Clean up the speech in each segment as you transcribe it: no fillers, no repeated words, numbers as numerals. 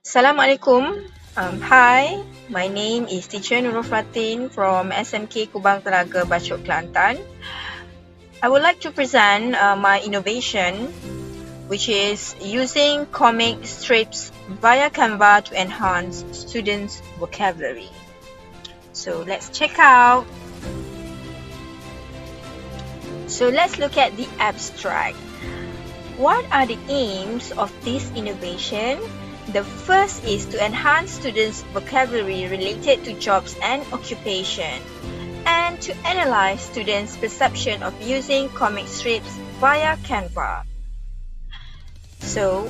Assalamualaikum. Hi, my name is Teacher Nurul Fatin from SMK Kubang Telaga, Bachok, Kelantan. I would like to present my innovation, which is using comic strips via Canva to enhance students' vocabulary. So let's check out. So let's look at the abstract. What are the aims of this innovation? The first is to enhance students' vocabulary related to jobs and occupation, and to analyze students' perception of using comic strips via Canva. So,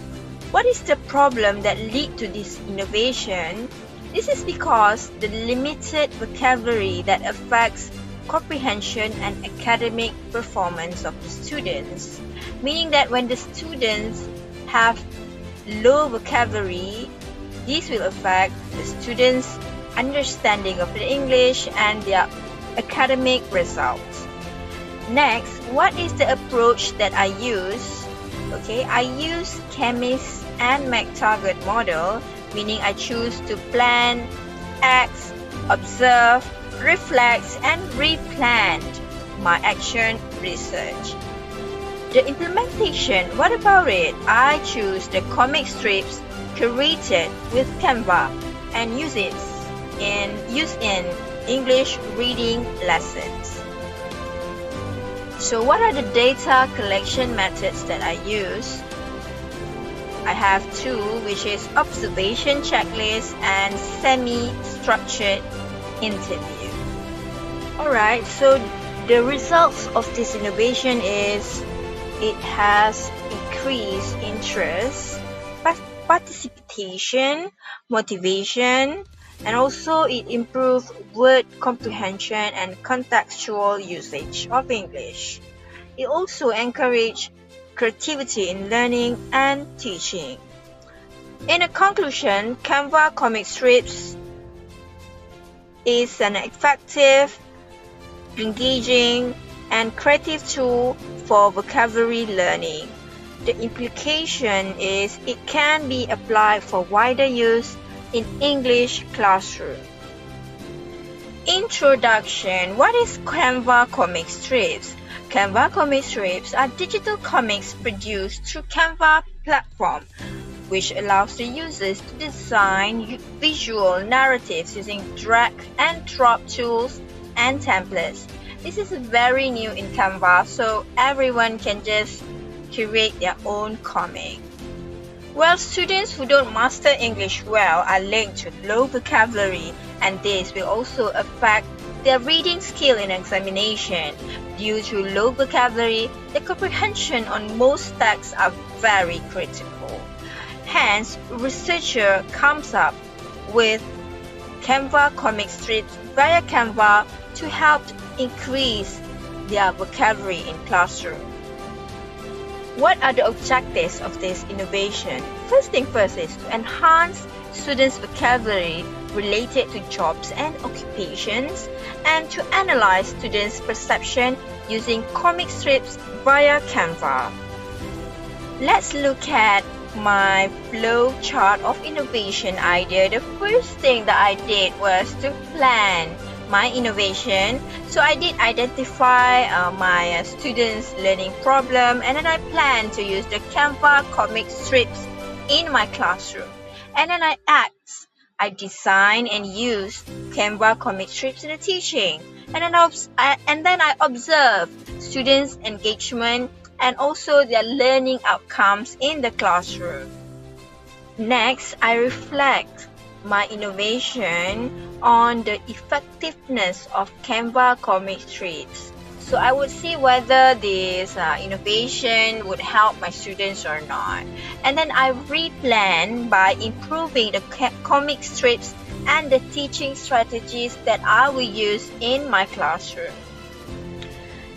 what is the problem that lead to this innovation? This is because the limited vocabulary that affects comprehension and academic performance of the students, meaning that when the students have low vocabulary, this will affect the students' understanding of the English and their academic results. Next, what is the approach that I use? I use chemist and McTaggart model, meaning I choose to plan, act, observe, reflect, and replan my action research. The implementation, what about it? I choose the comic strips created with Canva and use in English reading lessons. So what are the data collection methods that I use? I have two, which is observation checklist and semi-structured interview. Alright, so the results of this innovation is it has increased interest, participation, motivation, and also it improved word comprehension and contextual usage of English. It also encouraged creativity in learning and teaching. In a conclusion, Canva comic strips is an effective, engaging, and creative tool for vocabulary learning. The implication is it can be applied for wider use in English classroom. Introduction. What is Canva comic strips? Canva comic strips are digital comics produced through Canva platform, which allows the users to design visual narratives using drag and drop tools and templates. This is very new in Canva, so everyone can just create their own comic. Well, students who don't master English well are linked to low vocabulary, and this will also affect their reading skill in examination. Due to low vocabulary, the comprehension on most texts are very critical. Hence, researcher comes up with Canva comic strips via Canva to help increase their vocabulary in classroom. What are the objectives of this innovation? First thing first is to enhance students' vocabulary related to jobs and occupations, and to analyze students' perception using comic strips via Canva. Let's look at my flow chart of innovation idea. The first thing that I did was to plan my innovation. So I did identify my students' learning problem, and then I plan to use the Canva comic strips in my classroom. And then I design and use Canva comic strips in the teaching. And then I observe students' engagement and also their learning outcomes in the classroom. Next, I reflect my innovation on the effectiveness of Canva comic strips. So I would see whether this innovation would help my students or not. And then I replan by improving the comic strips and the teaching strategies that I will use in my classroom.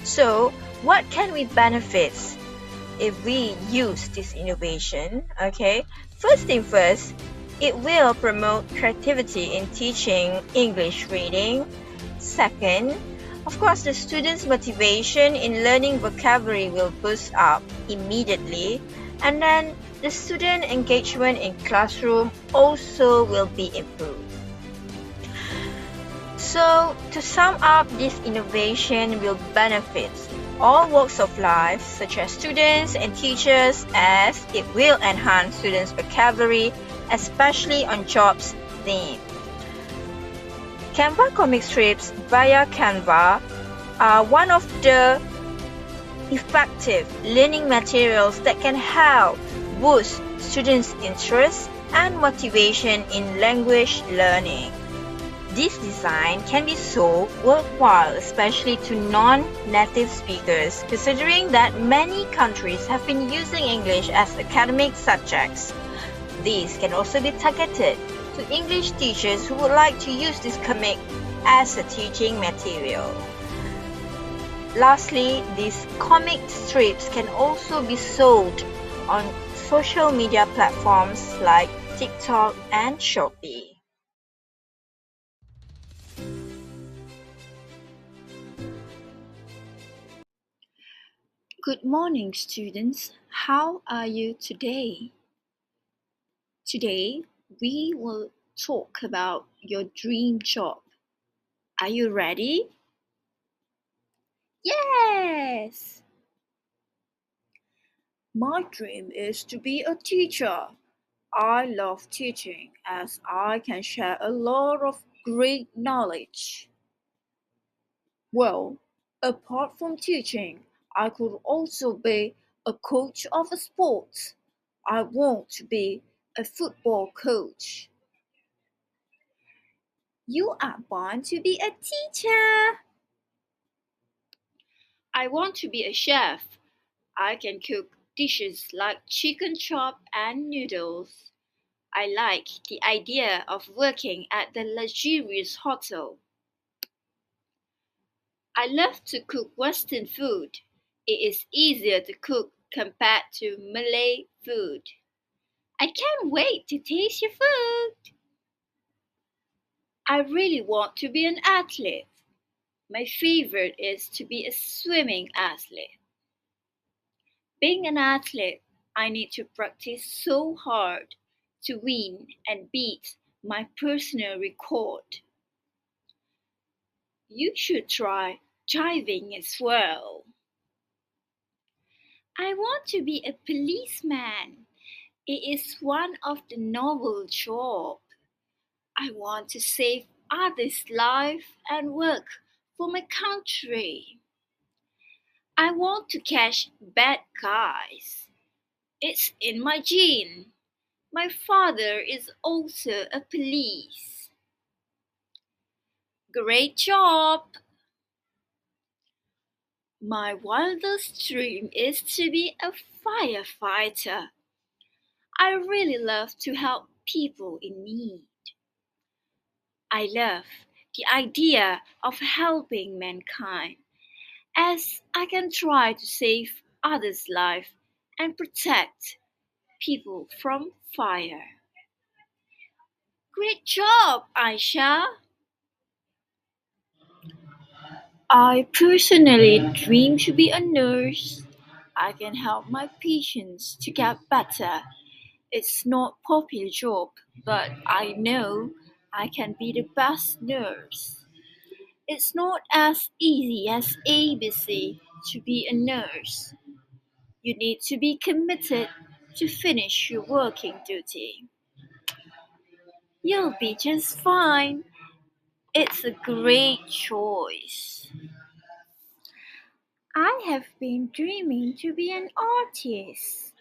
So what can we benefit if we use this innovation? First thing first, it will promote creativity in teaching English reading. Second, of course, the students' motivation in learning vocabulary will boost up immediately. And then the student engagement in classroom also will be improved. So, to sum up, this innovation will benefit all walks of life, such as students and teachers, as it will enhance students' vocabulary, especially on jobs need. Canva comic strips via Canva are one of the effective learning materials that can help boost students' interest and motivation in language learning. This design can be so worthwhile, especially to non-native speakers, considering that many countries have been using English as academic subjects. These can also be targeted to English teachers who would like to use this comic as a teaching material. Lastly, these comic strips can also be sold on social media platforms like TikTok and Shopee. Good morning, students. How are you today? Today, we will talk about your dream job. Are you ready? Yes! My dream is to be a teacher. I love teaching as I can share a lot of great knowledge. Well, apart from teaching, I could also be a coach of a sport. I want to be a football coach. You are born to be a teacher. I want to be a chef. I can cook dishes like chicken chop and noodles. I like the idea of working at the luxurious hotel. I love to cook Western food. It is easier to cook compared to Malay food. I can't wait to taste your food. I really want to be an athlete. My favorite is to be a swimming athlete. Being an athlete, I need to practice so hard to win and beat my personal record. You should try diving as well. I want to be a policeman. It is one of the noble jobs. I want to save others' life and work for my country. I want to catch bad guys. It's in my gene. My father is also a police. Great job! My wildest dream is to be a firefighter. I really love to help people in need. I love the idea of helping mankind as I can try to save others' life and protect people from fire. Great job, Aisha! I personally dream to be a nurse. I can help my patients to get better. It's not popular job, but I know I can be the best nurse. It's not as easy as ABC to be a nurse. You need to be committed to finish your working duty. You'll be just fine. It's a great choice. I have been dreaming to be an artist.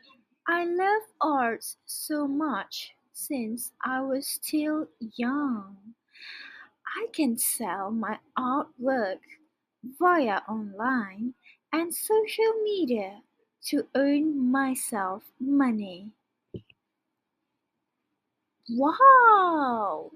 I love art so much since I was still young. I can sell my artwork via online and social media to earn myself money. Wow!